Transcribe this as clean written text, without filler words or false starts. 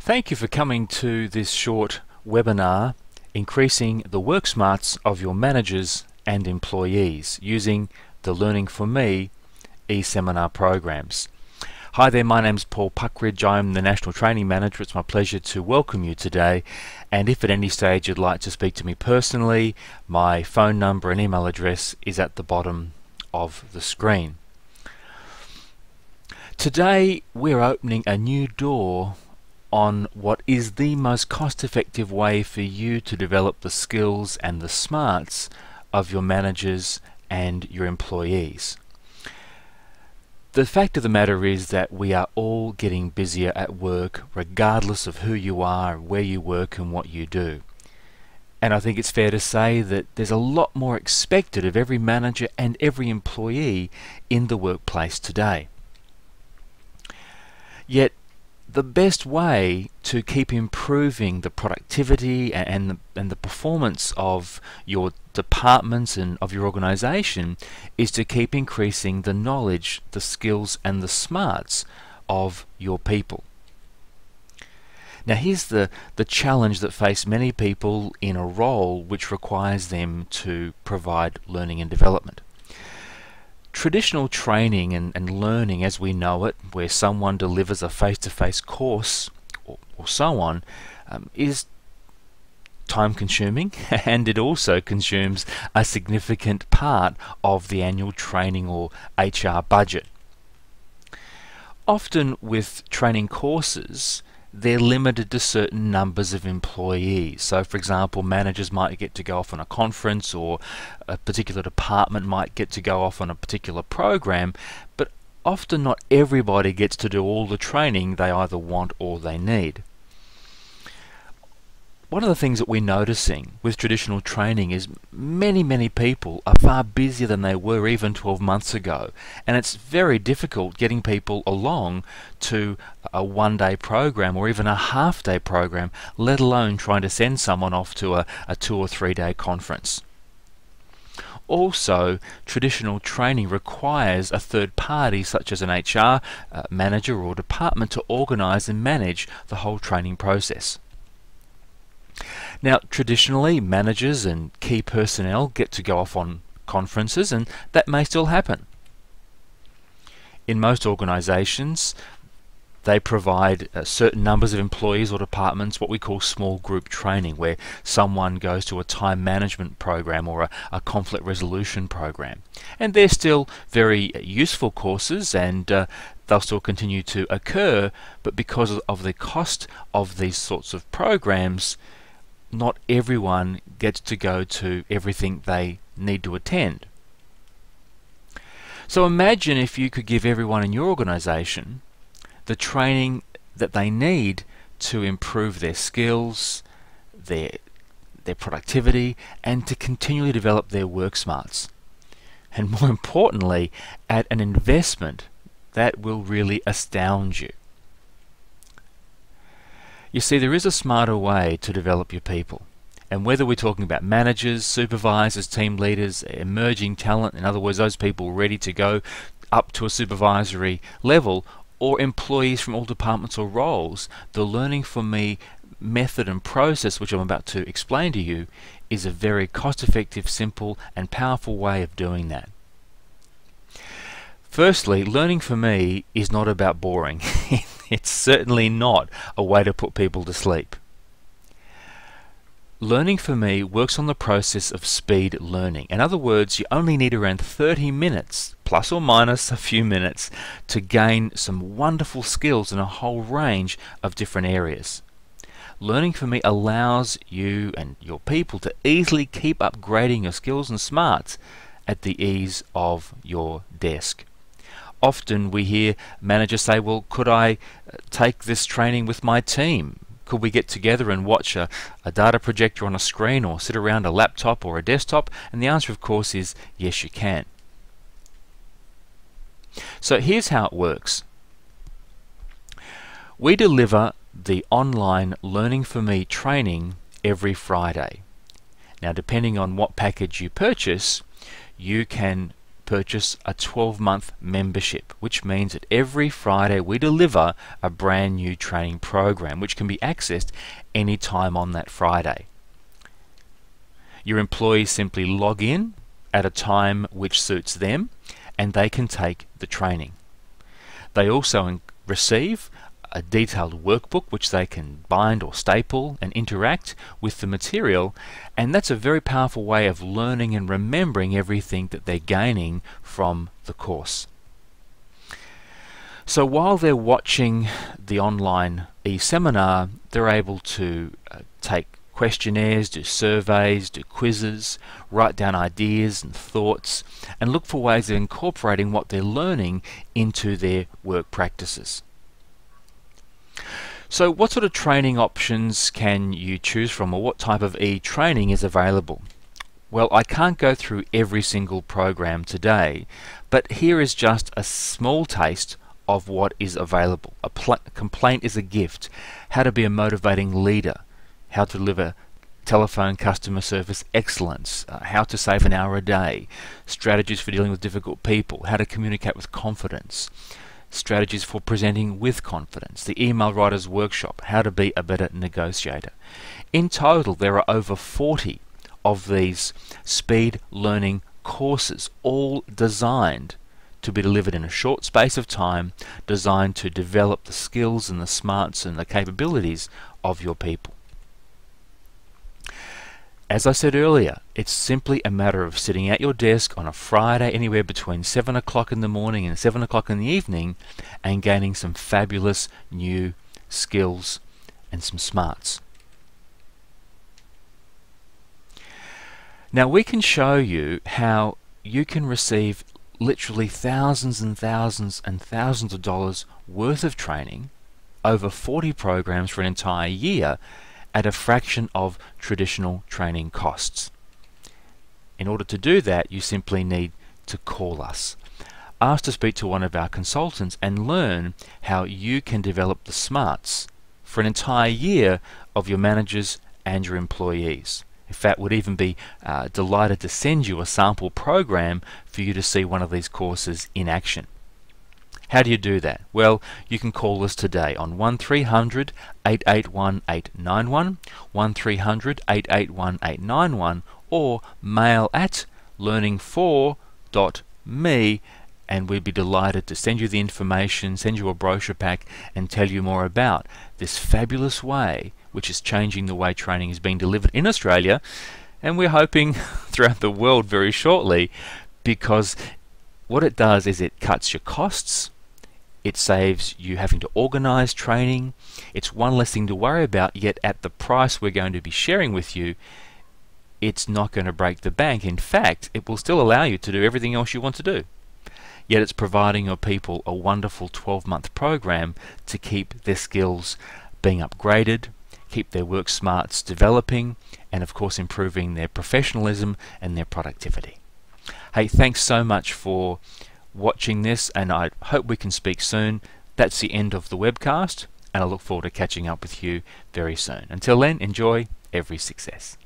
Thank you for coming to this short webinar, Increasing the Work Smarts of Your Managers and Employees using the Learning4me e-seminar programs. Hi there, my name's Paul Puckridge. I'm the National Training Manager. It's my pleasure to welcome you today, and if at any stage you'd like to speak to me personally, my phone number and email address is at the bottom of the screen. Today we're opening a new door on what is the most cost-effective way for you to develop the skills and the smarts of your managers and your employees. The fact of the matter is that we are all getting busier at work regardless of who you are, where you work and what you do. And I think it's fair to say that there's a lot more expected of every manager and every employee in the workplace today. Yet the best way to keep improving the productivity and the performance of your departments and of your organization is to keep increasing the knowledge, the skills and the smarts of your people. Now here's the challenge that face many people in a role which requires them to provide learning and development. Traditional training and learning as we know it, where someone delivers a face-to-face course or so on, is time-consuming, and it also consumes a significant part of the annual training or HR budget. Often with training courses, they're limited to certain numbers of employees. So for example, managers might get to go off on a conference, or a particular department might get to go off on a particular program, but often not everybody gets to do all the training they either want or they need. One of the things that we're noticing with traditional training is many people are far busier than they were even 12 months ago, and it's very difficult getting people along to a one-day program or even a half-day program, let alone trying to send someone off to a 2 or 3 day conference. Also, traditional training requires a third party such as an HR manager or department to organize and manage the whole training process. Now, traditionally, managers and key personnel get to go off on conferences, and that may still happen. In most organizations, they provide certain numbers of employees or departments what we call small group training, where someone goes to a time management program or a conflict resolution program. And they're still very useful courses, and they'll still continue to occur, but because of the cost of these sorts of programs, not everyone gets to go to everything they need to attend. So imagine if you could give everyone in your organization the training that they need to improve their skills, their productivity, and to continually develop their work smarts. And more importantly, at an investment that will really astound you. You see, there is a smarter way to develop your people. And whether we're talking about managers, supervisors, team leaders, emerging talent, in other words, those people ready to go up to a supervisory level, or employees from all departments or roles, the Learning4me method and process, which I'm about to explain to you, is a very cost-effective, simple and powerful way of doing that. Firstly, Learning4me is not about boring. It's certainly not a way to put people to sleep. Learning4me works on the process of speed learning. In other words, you only need around 30 minutes, plus or minus a few minutes, to gain some wonderful skills in a whole range of different areas. Learning4me allows you and your people to easily keep upgrading your skills and smarts at the ease of your desk. Often we hear managers say, well, could I take this training with my team? Could we get together and watch a data projector on a screen, or sit around a laptop or a desktop? And the answer, of course, is yes, you can. So here's how it works. We deliver the online Learning4me training every Friday. Now, depending on what package you purchase, you can purchase a 12-month membership, which means that every Friday we deliver a brand new training program which can be accessed anytime on that Friday. Your employees simply log in at a time which suits them and they can take the training. They also receive a detailed workbook which they can bind or staple and interact with the material, and that's a very powerful way of learning and remembering everything that they're gaining from the course. So while they're watching the online e-seminar, they're able to take questionnaires, do surveys, do quizzes, write down ideas and thoughts, and look for ways of incorporating what they're learning into their work practices. So what sort of training options can you choose from, or what type of e-training is available? Well, I can't go through every single program today, but here is just a small taste of what is available. A complaint is a gift, how to be a motivating leader, how to deliver telephone customer service excellence, how to save an hour a day, strategies for dealing with difficult people, how to communicate with confidence, strategies for presenting with confidence, the email writer's workshop, how to be a better negotiator. In total, there are over 40 of these speed learning courses, all designed to be delivered in a short space of time, designed to develop the skills and the smarts and the capabilities of your people. As I said earlier, it's simply a matter of sitting at your desk on a Friday anywhere between 7 o'clock in the morning and 7 o'clock in the evening and gaining some fabulous new skills and some smarts. Now we can show you how you can receive literally thousands and thousands and thousands of dollars worth of training, over 40 programs for an entire year, at a fraction of traditional training costs. In order to do that, you simply need to call us. Ask to speak to one of our consultants and learn how you can develop the smarts for an entire year of your managers and your employees. In fact, we'd even be delighted to send you a sample program for you to see one of these courses in action. How do you do that? Well, you can call us today on 1300 881 891, 1300 881 891, or mail at learning4me, and we'd be delighted to send you the information, send you a brochure pack, and tell you more about this fabulous way which is changing the way training is being delivered in Australia, and we're hoping throughout the world very shortly, because what it does is it cuts your costs. It saves you having to organize training. It's one less thing to worry about, yet at the price we're going to be sharing with you, it's not going to break the bank. In fact, it will still allow you to do everything else you want to do. Yet it's providing your people a wonderful 12-month program to keep their skills being upgraded, keep their work smarts developing, and of course improving their professionalism and their productivity. Hey, thanks so much for watching this, and I hope we can speak soon. That's the end of the webcast, and I look forward to catching up with you very soon. Until then, enjoy every success.